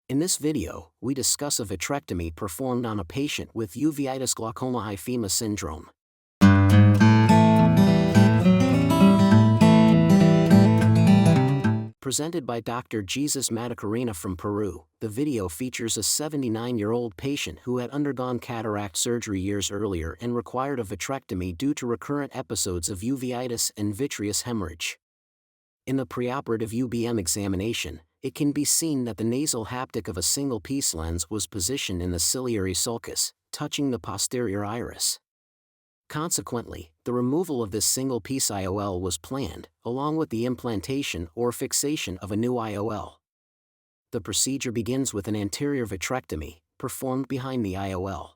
In this video, we discuss a vitrectomy performed on a patient with Uveitis-Glaucoma-Hyphema Syndrome. Presented by Dr. Jesús Maticorena from Peru, the video features a 79-year-old patient who had undergone cataract surgery years earlier and required a vitrectomy due to recurrent episodes of uveitis and vitreous hemorrhage. In the preoperative UBM examination, it can be seen that the nasal haptic of a single-piece lens was positioned in the ciliary sulcus, touching the posterior iris. Consequently, the removal of this single-piece IOL was planned, along with the implantation or fixation of a new IOL. The procedure begins with an anterior vitrectomy, performed behind the IOL.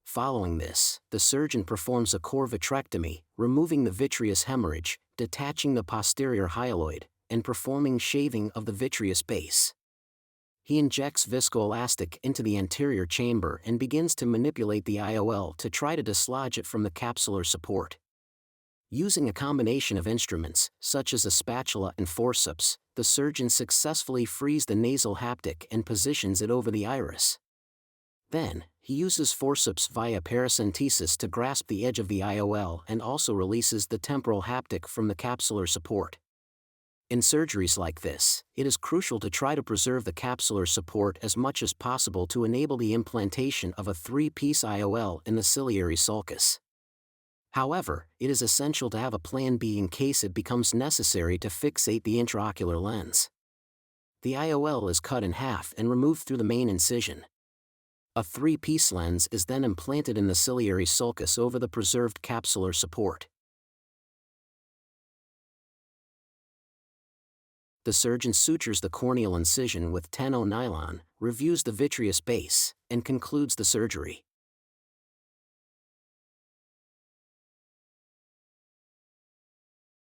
Following this, the surgeon performs a core vitrectomy, removing the vitreous hemorrhage, detaching the posterior hyaloid, and performing shaving of the vitreous base. He injects viscoelastic into the anterior chamber and begins to manipulate the IOL to try to dislodge it from the capsular support. Using a combination of instruments, such as a spatula and forceps, the surgeon successfully frees the nasal haptic and positions it over the iris. Then, he uses forceps via paracentesis to grasp the edge of the IOL and also releases the temporal haptic from the capsular support. In surgeries like this, it is crucial to try to preserve the capsular support as much as possible to enable the implantation of a 3-piece IOL in the ciliary sulcus. However, it is essential to have a plan B in case it becomes necessary to fixate the intraocular lens. The IOL is cut in half and removed through the main incision. A 3-piece lens is then implanted in the ciliary sulcus over the preserved capsular support. The surgeon sutures the corneal incision with 10-0 nylon, reviews the vitreous base, and concludes the surgery.